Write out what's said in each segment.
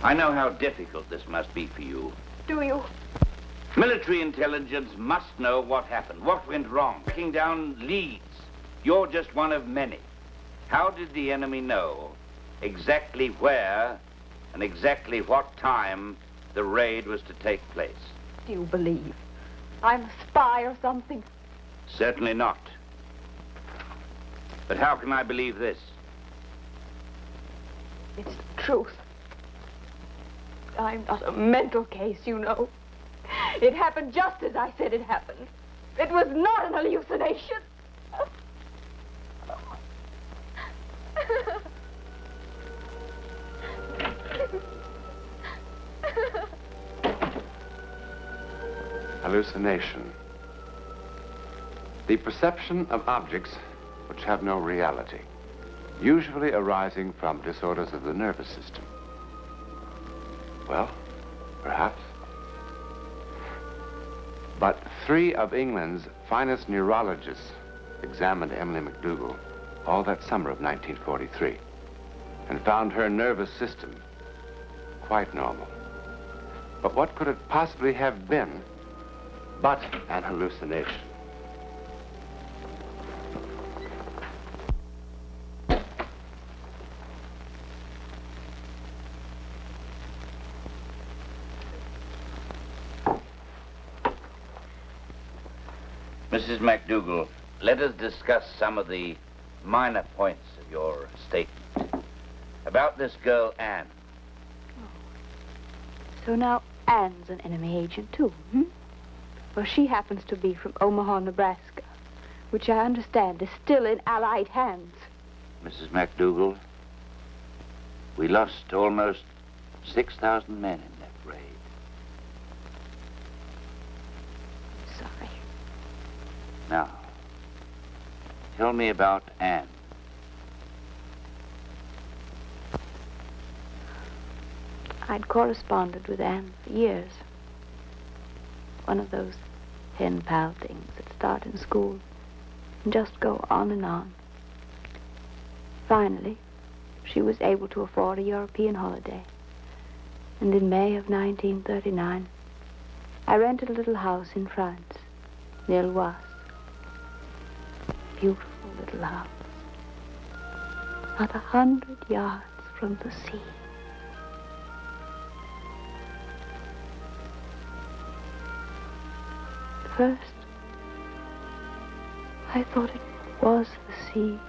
I know how difficult this must be for you. Do you? Military intelligence must know what happened, what went wrong. Tracking down leads. You're just one of many. How did the enemy know exactly where and exactly what time the raid was to take place? Do you believe I'm a spy or something? Certainly not. But how can I believe this? It's the truth. I'm not a mental case, you know. It happened just as I said it happened. It was not an hallucination. Hallucination. The perception of objects which have no reality, usually arising from disorders of the nervous system. Well, perhaps. But 3 of England's finest neurologists examined Emily McDougall all that summer of 1943 and found her nervous system quite normal. But what could it possibly have been but an hallucination? Mrs. McDougall, let us discuss some of the minor points of your statement. About this girl, Anne. So now Anne's an enemy agent, too, hmm? Well, she happens to be from Omaha, Nebraska, which I understand is still in Allied hands. Mrs. McDougall, we lost almost 6,000 men in that raid. Sorry. Now, tell me about Anne. I'd corresponded with Anne for years. One of those pen pal things that start in school and just go on and on. Finally, she was able to afford a European holiday. And in May of 1939, I rented a little house in France, near Loise. Beautiful little house. Not 100 yards from the sea. First, I thought it was the sea.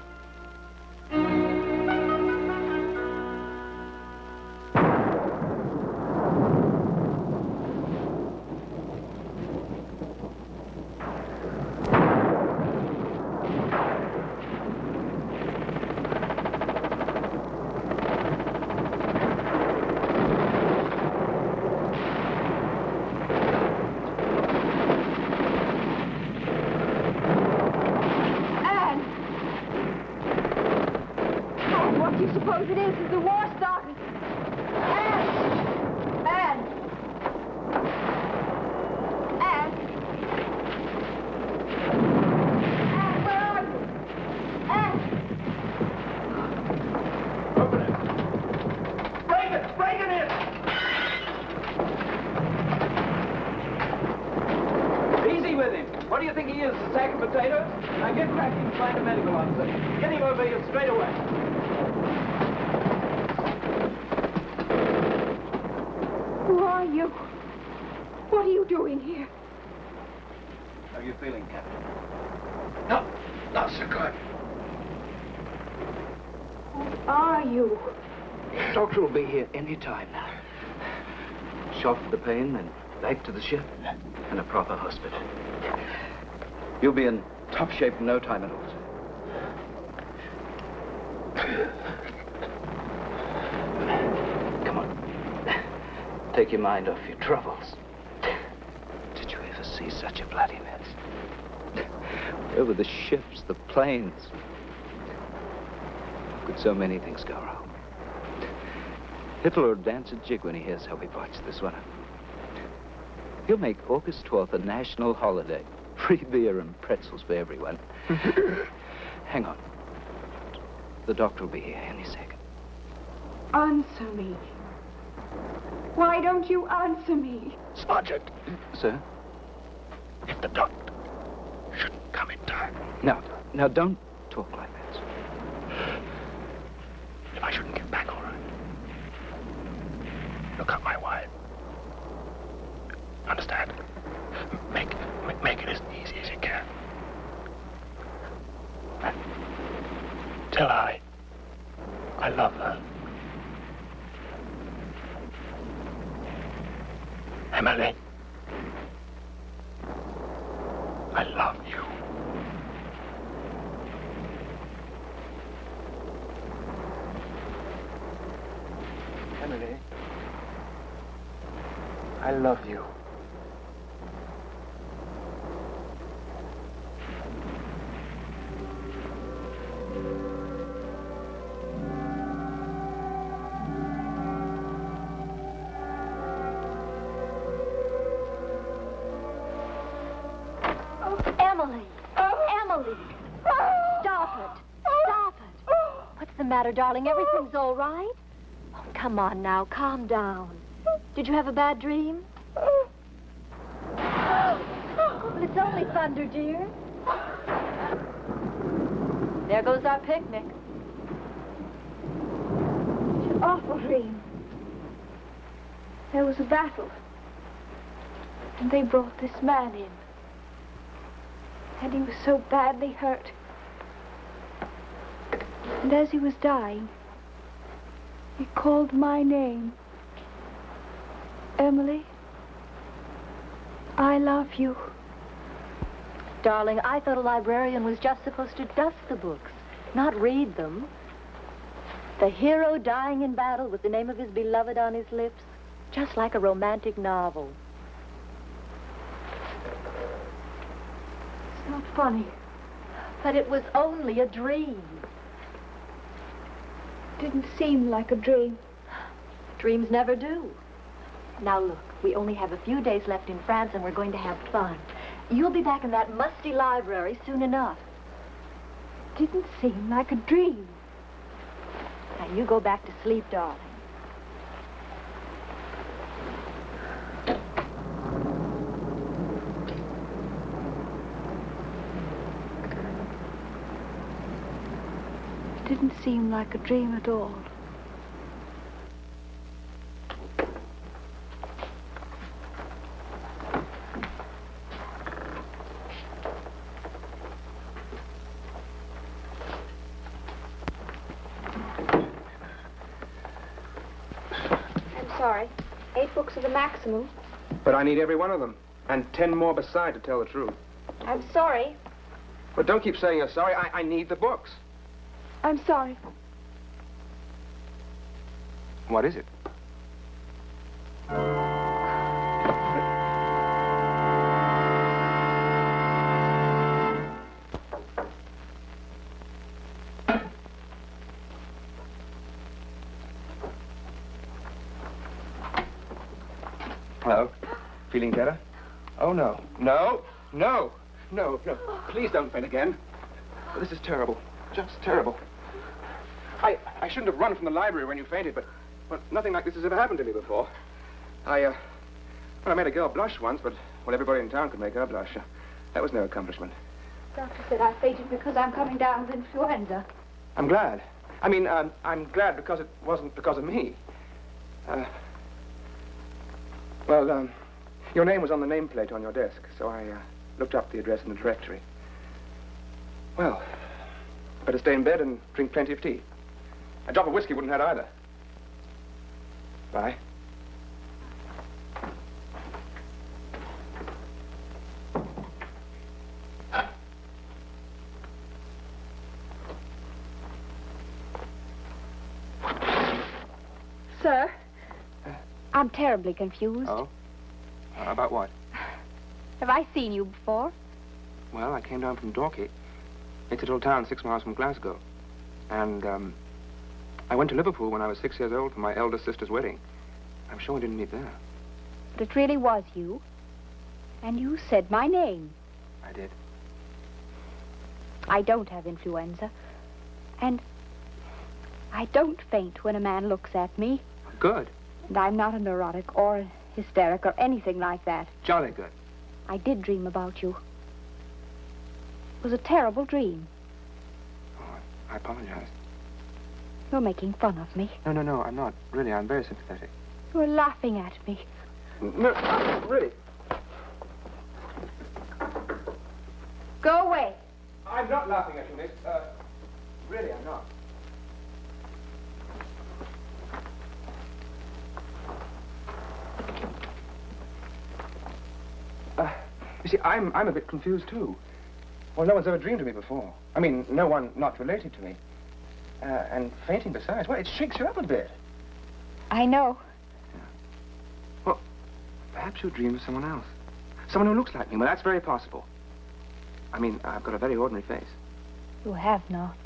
Doctor will be here any time now. Shot for the pain, then back to the ship, and a proper hospital. You'll be in top shape in no time at all, sir. Come on. Take your mind off your troubles. Did you ever see such a bloody mess? Where were the ships, the planes? How could so many things go wrong? Hitler will dance a jig when he hears how we botched this one. He'll make August 12th a national holiday. Free beer and pretzels for everyone. Hang on. The doctor will be here any second. Answer me. Why don't you answer me? Sergeant, Sir? if the doctor shouldn't come in time, Now, don't talk like that, sir. if I shouldn't get back all right, look up my wife. Understand? Make it as easy as you can. And tell I love her. Emily, I love you. Emily, I love you. Emily! Emily! Stop it! Stop it! What's the matter, darling? Everything's all right? Oh, come on now, calm down. Did you have a bad dream? Well, it's only thunder, dear. There goes our picnic. It's an awful dream. There was a battle. And they brought this man in. And he was so badly hurt. And as he was dying, he called my name. Emily, I love you. Darling, I thought a librarian was just supposed to dust the books, not read them. The hero dying in battle with the name of his beloved on his lips, just like a romantic novel. It's not funny. But it was only a dream. It didn't seem like a dream. Dreams never do. Now look, we only have a few days left in France and we're going to have fun. You'll be back in that musty library soon enough. It didn't seem like a dream. Now you go back to sleep, darling. It didn't seem like a dream at all. I'm sorry. 8 books are the maximum. But I need every one of them. And 10 more beside, to tell the truth. I'm sorry. But don't keep saying you're sorry. I need the books. I'm sorry. What is it? Hello? Feeling better? Oh, no. No! No! No, no. Please don't faint again. This is terrible. Just terrible. I shouldn't have run from the library when you fainted, but nothing like this has ever happened to me before. Well, I made a girl blush once, but, well, everybody in town could make her blush. That was no accomplishment. Doctor said I fainted because I'm coming down with influenza. I'm glad. I mean, I'm glad because it wasn't because of me. Well, your name was on the nameplate on your desk, so I looked up the address in the directory. Well, better stay in bed and drink plenty of tea. A drop of whiskey wouldn't hurt either. Bye. Sir, I'm terribly confused. Oh? About what? Have I seen you before? Well, I came down from Dorking. It's a little town 6 miles from Glasgow. And, I went to Liverpool when I was 6 years old for my eldest sister's wedding. I'm sure we didn't meet there. But it really was you. And you said my name. I did. I don't have influenza. And I don't faint when a man looks at me. Good. And I'm not a neurotic or hysteric or anything like that. Jolly good. I did dream about you. It was a terrible dream. Oh, I apologize. You're making fun of me. No, I'm not. Really, I'm very sympathetic. You're laughing at me. No, really. Go away. I'm not laughing at you, miss. Really, I'm not. You see, I'm a bit confused, too. Well, no one's ever dreamed of me before. I mean, no one not related to me. And fainting besides. Well, it shakes you up a bit. I know. Well, perhaps you dream of someone else. Someone who looks like me. Well, that's very possible. I mean, I've got a very ordinary face. You have not.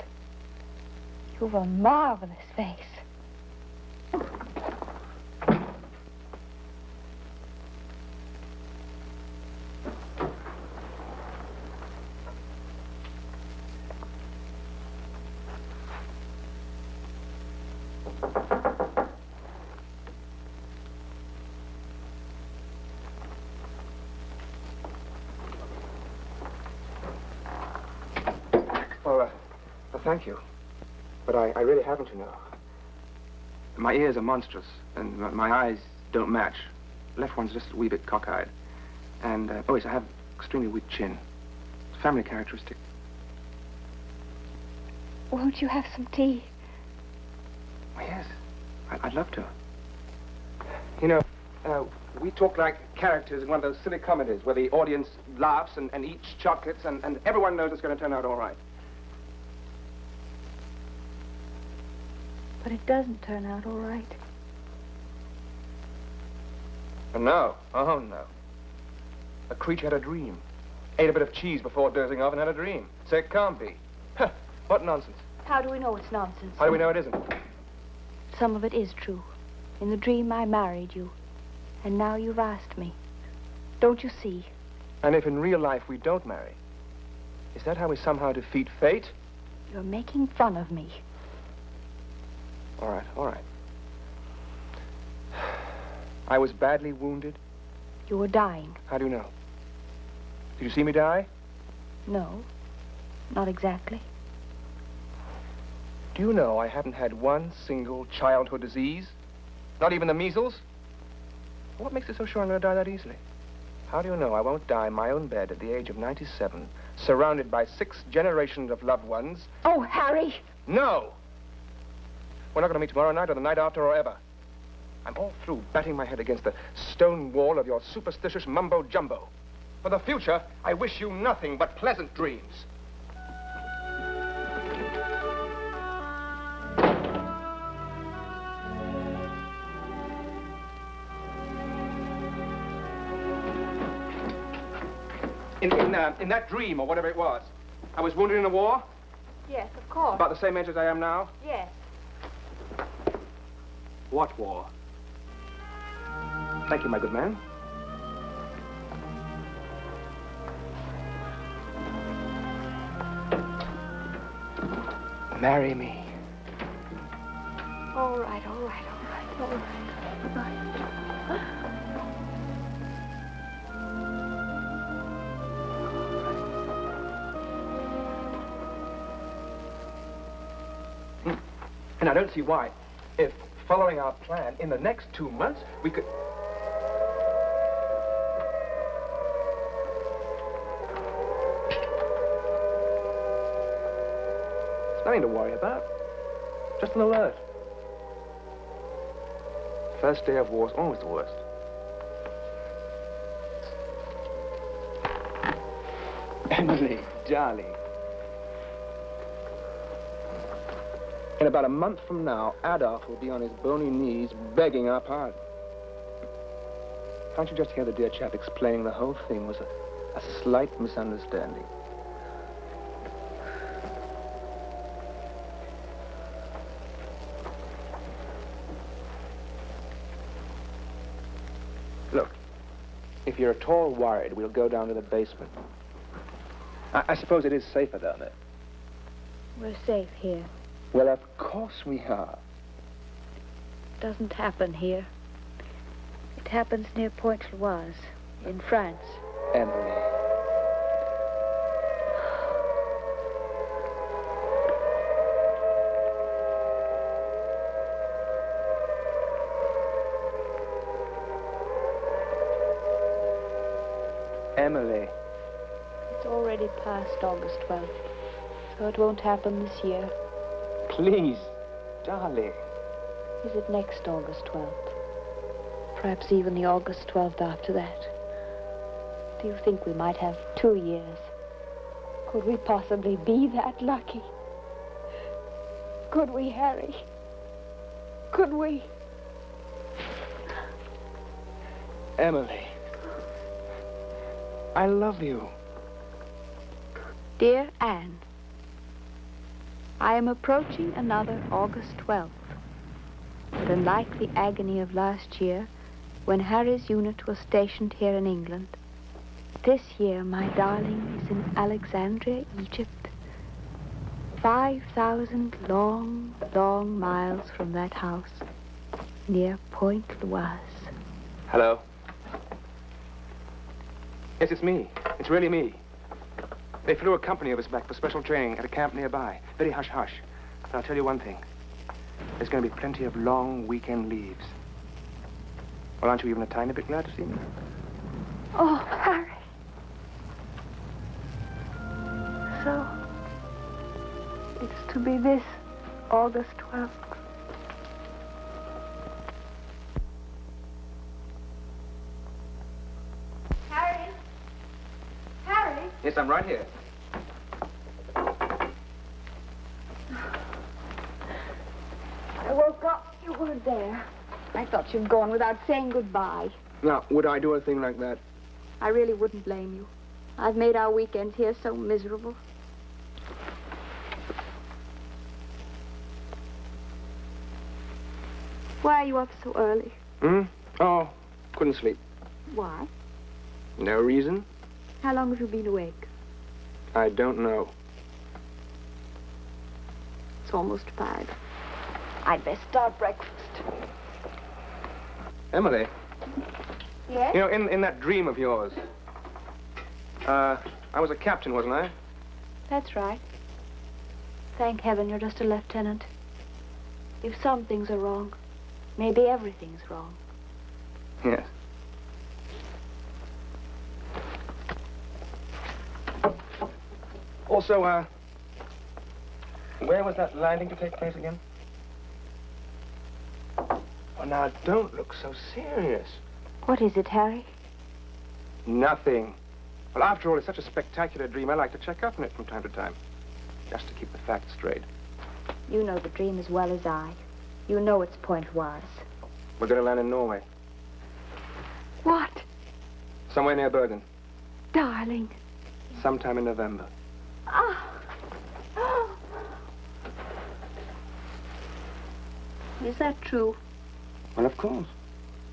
You've a marvelous face. Thank you. But I really haven't, you know. My ears are monstrous, and my eyes don't match. The left one's just a wee bit cockeyed. And, oh yes, I have extremely weak chin. It's a family characteristic. Won't you have some tea? Oh, yes. I'd love to. You know, we talk like characters in one of those silly comedies where the audience laughs and eats chocolates and everyone knows it's going to turn out all right. But it doesn't turn out all right. No. Oh, no. A creature had a dream. Ate a bit of cheese before dozing off and had a dream. So it can't be. Huh, what nonsense. How do we know it's nonsense? How do we know it isn't? Some of it is true. In the dream, I married you. And now you've asked me. Don't you see? And if in real life we don't marry, is that how we somehow defeat fate? You're making fun of me. All right. I was badly wounded. You were dying. How do you know? Did you see me die? No, not exactly. Do you know I haven't had one single childhood disease? Not even the measles? What makes you so sure I'm going to die that easily? How do you know I won't die in my own bed at the age of 97, surrounded by 6 generations of loved ones? Oh, Harry! No! We're not going to meet tomorrow night or the night after or ever. I'm all through batting my head against the stone wall of your superstitious mumbo-jumbo. For the future, I wish you nothing but pleasant dreams. In that dream, or whatever it was, I was wounded in a war? Yes, of course. About the same age as I am now? Yes. What war? Thank you, my good man. Marry me. All right. And I don't see why, if following our plan, in the next 2 months, we could... There's nothing to worry about. Just an alert. First day of war is always the worst. Emily, darling. In about a month from now, Adolf will be on his bony knees begging our pardon. Can't you just hear the dear chap explaining the whole thing was a slight misunderstanding? Look, if you're at all worried, we'll go down to the basement. I suppose it is safer down there. We're safe here. Well, of course we are. Doesn't happen here. happens near Pointe-Loise, in France. Emily. Emily. It's already past August 12th, so it won't happen this year. Please, darling. Is it next August 12th? Perhaps even the August 12th after that. Do you think we might have 2 years? Could we possibly be that lucky? Could we, Harry? Could we? Emily. I love you. Dear Anne, I am approaching another August 12th. But unlike the agony of last year, when Harry's unit was stationed here in England, this year my darling is in Alexandria, Egypt. 5,000 long, long miles from that house, near Pointe-Loise. Hello? Yes, it's me. It's really me. They flew a company of us back for special training at a camp nearby. Very hush-hush. And I'll tell you one thing. There's going to be plenty of long weekend leaves. Well, aren't you even a tiny bit glad to see me? Oh, Harry. So, it's to be this August 12th. Harry? Harry? Yes, I'm right here. I woke up. You weren't there. I thought you'd gone without saying goodbye. Now, would I do a thing like that? I really wouldn't blame you. I've made our weekends here so miserable. Why are you up so early? Oh, couldn't sleep. Why? No reason? How long have you been awake? I don't know. It's almost 5. I'd best start breakfast. Emily, Yes? you know, in that dream of yours, I was a captain, wasn't I? That's right. Thank heaven you're just a lieutenant. If some things are wrong, maybe everything's wrong. Yes. Also, where was that landing to take place again? Oh, now, don't look so serious. What is it, Harry? Nothing. Well, after all, it's such a spectacular dream, I like to check up on it from time to time. Just to keep the facts straight. You know the dream as well as I. You know its point was. We're going to land in Norway. What? Somewhere near Bergen. Darling. Sometime in November. Ah. Is that true? Well, of course.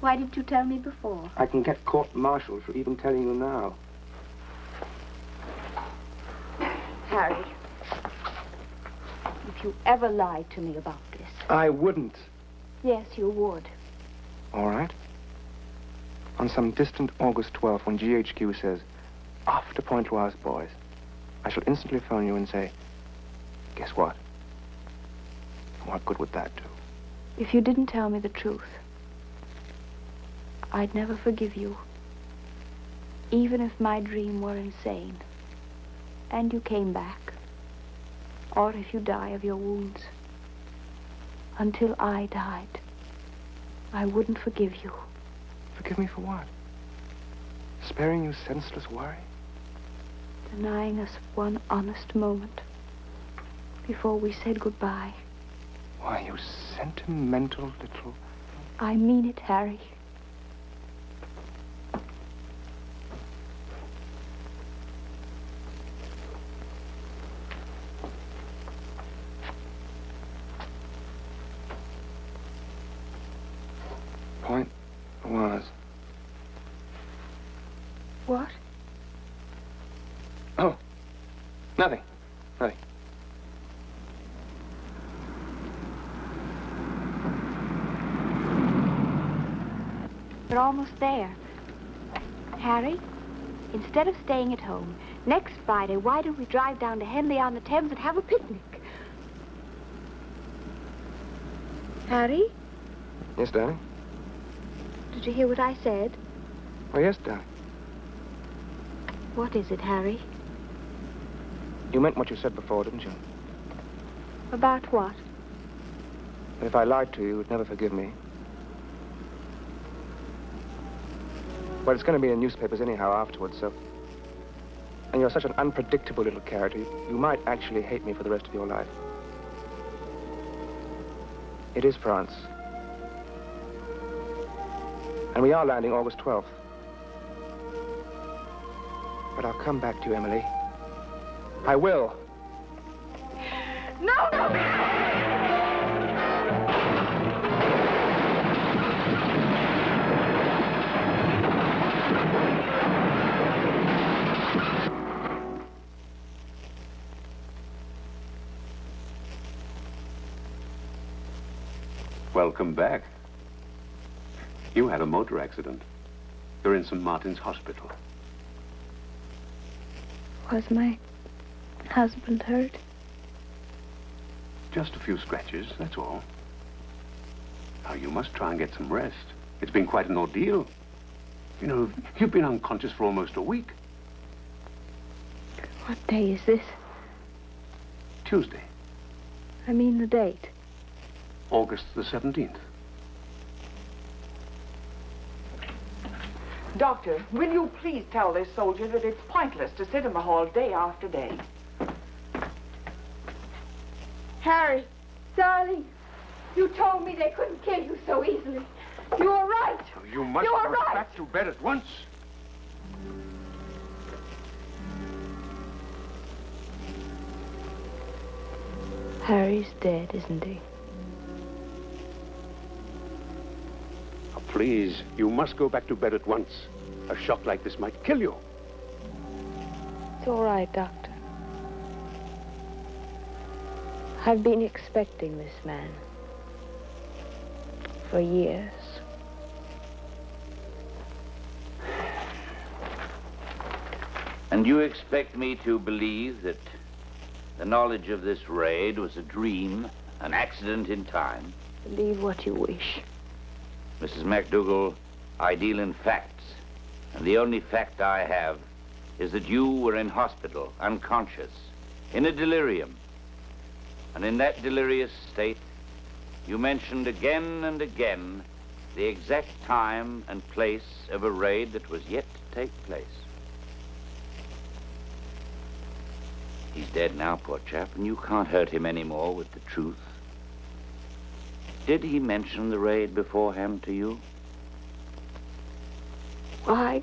Why didn't you tell me before? I can get court-martialed for even telling you now. Harry, if you ever lied to me about this. I wouldn't. Yes, you would. All right. On some distant August 12th, when GHQ says, off to Pointe-Loise, boys, I shall instantly phone you and say, guess what? What good would that do? If you didn't tell me the truth, I'd never forgive you. Even if my dream were insane, and you came back, or if you die of your wounds. Until I died, I wouldn't forgive you. Forgive me for what? Sparing you senseless worry? Denying us one honest moment before we said goodbye. Why, you sentimental little... I mean it, Harry. Pointe-Loise. What? Oh, nothing. Nothing. We're almost there. Harry, instead of staying at home, next Friday, why don't we drive down to Henley-on-the-Thames and have a picnic? Harry, Yes, darling? did you hear what I said? Oh, yes, darling. What is it, Harry? You meant what you said before, didn't you? About what? That if I lied to you, you'd never forgive me. Well, it's going to be in newspapers anyhow afterwards, so... And you're such an unpredictable little character, you might actually hate me for the rest of your life. It is France. And we are landing August 12th. But I'll come back to you, Emily. I will. No, no! Welcome back. You had a motor accident. You're in St. Martin's Hospital. Was my husband hurt? Just a few scratches, that's all. Now, you must try and get some rest. It's been quite an ordeal. You know, you've been unconscious for almost a week. What day is this? Tuesday, I mean the date. August the 17th. Doctor, will you please tell this soldier that it's pointless to sit in the hall day after day? Harry, darling, you told me they couldn't kill you so easily. You were right. You must You're go right. back to bed at once. Harry's dead, isn't he? Oh, please, you must go back to bed at once. A shock like this might kill you. It's all right, Doctor. I've been expecting this man for years. And you expect me to believe that the knowledge of this raid was a dream, an accident in time? Believe what you wish. Mrs. MacDougall, I deal in facts. And the only fact I have is that you were in hospital, unconscious, in a delirium. And in that delirious state, you mentioned again and again the exact time and place of a raid that was yet to take place. He's dead now, poor chap, and you can't hurt him anymore with the truth. Did he mention the raid beforehand to you? Why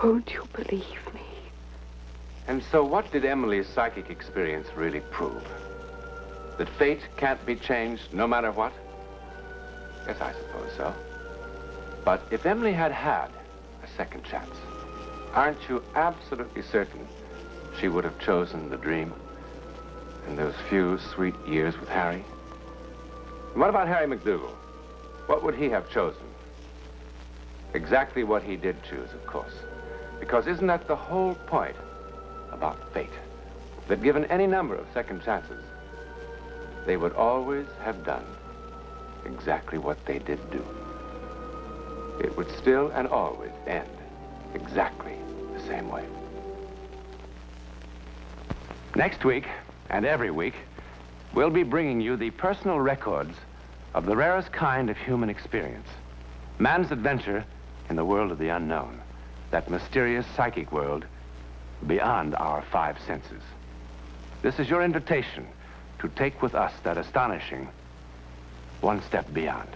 won't you believe me? And so what did Emily's psychic experience really prove? That fate can't be changed no matter what? Yes, I suppose so. But if Emily had had a second chance, aren't you absolutely certain she would have chosen the dream and those few sweet years with Harry? And what about Harry MacDougall? What would he have chosen? Exactly what he did choose, of course. Because isn't that the whole point about fate? That given any number of second chances, they would always have done exactly what they did do. It would still and always end exactly the same way. Next week, and every week, we'll be bringing you the personal records of the rarest kind of human experience. Man's adventure in the world of the unknown. That mysterious psychic world beyond our five senses. This is your invitation to take with us that astonishing one step beyond.